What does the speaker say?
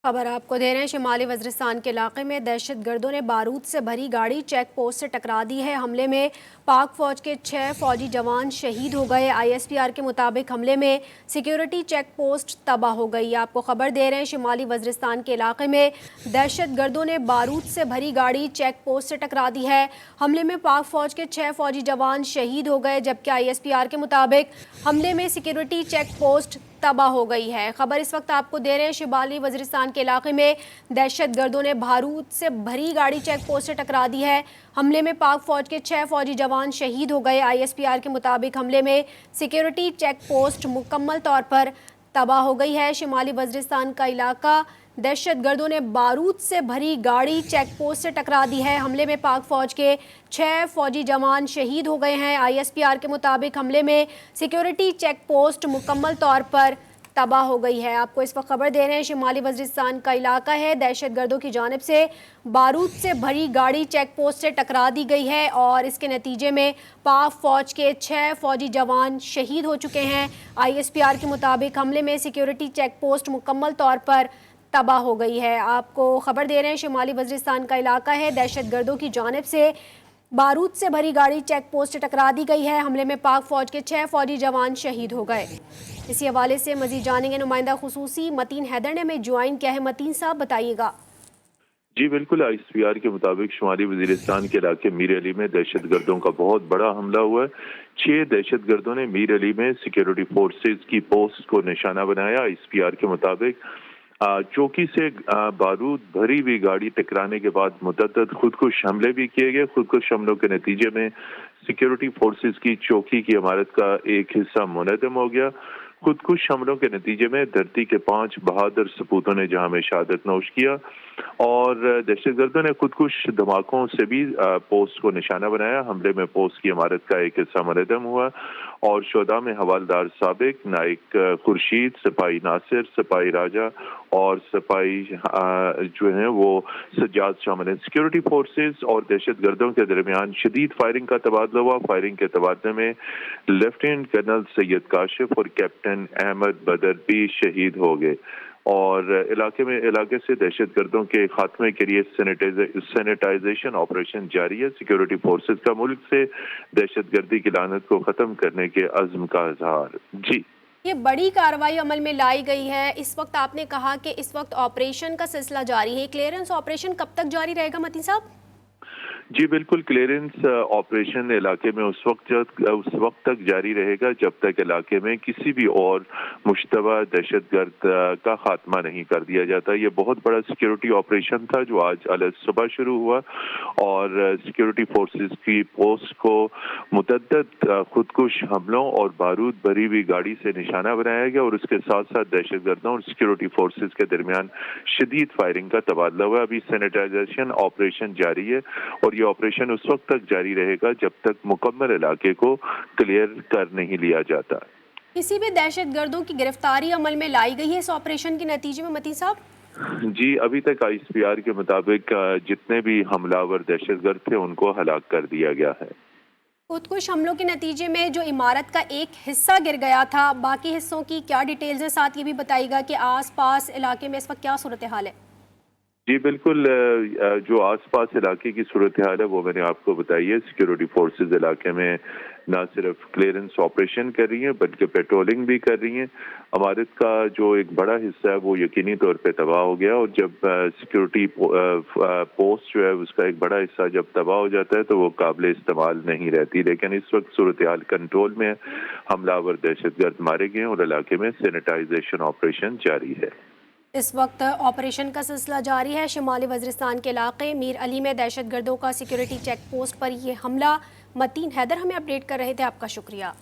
खबर आपको दे रहे हैं। शिमाली वज़ीरिस्तान के इलाके में दहशत गर्दों ने बारूद से भरी गाड़ी चेक पोस्ट से टकरा दी है। हमले में पाक फौज के 6 फौजी जवान शहीद हो गए। ISPR के मुताबिक हमले में सिक्योरिटी चेक पोस्ट तबाह हो गई। आपको खबर दे रहे हैं, शिमाली वज़ीरिस्तान के इलाके में दहशत गर्दों ने बारूद से भरी गाड़ी चेक पोस्ट से टकरा दी है। हमले में पाक फौज के 6 फौजी जवान शहीद हो गए, जबकि ISPR के मुताबिक हमले में सिक्योरिटी चेक पोस्ट तबाह हो गई है। खबर इस वक्त आपको दे रहे हैं, शिमाली वज़ीरिस्तान के इलाके में दहशत गर्दों ने बारूद से भरी गाड़ी चेक पोस्ट से टकरा दी है। हमले में पाक फौज के 6 फौजी जवान शहीद हो गए। ISPR के मुताबिक हमले में सिक्योरिटी चेक पोस्ट मुकम्मल तौर पर तबाह हो गई है। शिमाली वज़ीरिस्तान का इलाका दहशत गर्दों ने बारूद से भरी गाड़ी चेक पोस्ट से टकरा दी है। हमले में पाक फौज के 6 फौजी जवान शहीद हो गए हैं। ISPR के मुताबिक हमले में सिक्योरिटी चेक पोस्ट मुकम्मल तौर पर तबाह हो गई है। आपको इस वक्त खबर दे रहे हैं, शिमाली वज़ीरिस्तान का इलाका है, दहशत गर्दों की जानिब से बारूद से भरी गाड़ी चेक पोस्ट से टकरा दी गई है और इसके नतीजे में पाक फौज के 6 फौजी जवान शहीद हो चुके हैं। ISPR के मुताबिक हमले में सिक्योरिटी चेक पोस्ट मुकम्मल तौर पर तबाह हो गई है। आपको खबर दे रहे हैं, शिमाली वज़ीरिस्तान का इलाका है, दहशत गर्दों की जानिब से बारूद से भरी गाड़ी चेक पोस्ट से टकरा दी गई है। हमले में पाक फौज के 6 फौजी जवान शहीद हो गए। इसी हवाले से मजीद जानेंगे, नुमाइंदा खुसूसी मतीन हैदर ने हमें ज्वाइन किया है। मतीन साहब बताइएगा। जी बिल्कुल, ISPR के मुताबिक शुमाली वज़ीरिस्तान के इलाके मीर अली में दहशत गर्दों का बहुत बड़ा हमला हुआ है। 6 दहशत गर्दों ने मीर अली में सिक्योरिटी फोर्सेज की पोस्ट को निशाना बनाया। ISPR के मुताबिक चौकी से बारूद भरी हुई गाड़ी टकराने के बाद मुतअद्दिद खुदकुश हमले भी किए गए। खुदकुश हमलों के नतीजे में सिक्योरिटी फोर्सेज की चौकी की इमारत का एक हिस्सा मुनहदम हो गया। खुदकुश हमलों के नतीजे में धरती के 5 बहादुर सपूतों ने जहां में शहादत नोश किया और दहशतगर्दों ने खुदकुश धमाकों से भी पोस्ट को निशाना बनाया। हमले में पोस्ट की इमारत का एक हिस्सा मुनहदम हुआ और शोधा में हवालदार साबिक, नाइक खुर्शीद, सिपाही नासिर, सिपाही राजा और सिपाही जो है वो सज्जाद शामिल हैं। सिक्योरिटी फोर्सेज और दहशतगर्दों के दरमियान शदीद फायरिंग का तबादला हुआ। फायरिंग के तबादले में लेफ्टिनेंट कर्नल सैयद काशिफ और कैप्टन अहमद बदर भी शहीद हो गए और इलाके से दहशतगर्दों के खात्मे के लिए सैनिटाइजेशन ऑपरेशन जारी है। सिक्योरिटी फोर्सेज का मुल्क से दहशतगर्दी की लानत को खत्म करने के अज़्म का इज़हार। जी, ये बड़ी कार्रवाई अमल में लाई गई है। इस वक्त आपने कहा कि इस वक्त ऑपरेशन का सिलसिला जारी है। क्लियरेंस ऑपरेशन कब तक जारी रहेगा मतीन साहब? जी बिल्कुल, क्लियरेंस ऑपरेशन इलाके में उस वक्त तक जारी रहेगा जब तक इलाके में किसी भी और मुश्तबा दहशतगर्द का खात्मा नहीं कर दिया जाता। ये बहुत बड़ा सिक्योरिटी ऑपरेशन था जो आज सुबह शुरू हुआ और सिक्योरिटी फोर्सेस की पोस्ट को मुतअद्दिद खुदकुश हमलों और बारूद भरी हुई गाड़ी से निशाना बनाया गया और उसके साथ साथ दहशतगर्दों और सिक्योरिटी फोर्सेस के दरमियान शदीद फायरिंग का तबादला हुआ। अभी सैनिटाइजेशन ऑपरेशन जारी है और ये ऑपरेशन उस वक्त तक जारी रहेगा जब तक मुकम्मल इलाके को क्लियर कर नहीं लिया जाता। किसी भी दहशत गर्दों की गिरफ्तारी अमल में लाई गई है इस ऑपरेशन के नतीजे में मतीन साहब? जी, अभी तक ISPR के मुताबिक जितने भी हमलावर दहशतगर्द थे उनको हलाक कर दिया गया है। खुदकुश हमलों के नतीजे में जो इमारत का एक हिस्सा गिर गया था, बाकी हिस्सों की क्या डिटेल्स है? साथ ये भी बताइएगा कि आस पास इलाके में इस वक्त क्या सूरत हाल है? जी बिल्कुल, जो आसपास इलाके की सूरत हाल है वो मैंने आपको बताई है। सिक्योरिटी फोर्सेज इलाके में ना सिर्फ क्लियरेंस ऑपरेशन कर रही हैं बल्कि पेट्रोलिंग भी कर रही हैं। इमारत का जो एक बड़ा हिस्सा है वो यकीनी तौर पे तबाह हो गया और जब सिक्योरिटी पोस्ट जो है उसका एक बड़ा हिस्सा जब तबाह हो जाता है तो वो काबिल इस्तेमाल नहीं रहती। लेकिन इस वक्त सूरत हाल कंट्रोल में, हमलावर दहशतगर्द मारे गए और इलाके में सैनिटाइजेशन ऑपरेशन जारी है। इस वक्त ऑपरेशन का सिलसिला जारी है। शिमाली वज़ीरिस्तान के इलाके मीर अली में दहशतगर्दों का सिक्योरिटी चेक पोस्ट पर यह हमला। मतीन हैदर हमें अपडेट कर रहे थे, आपका शुक्रिया।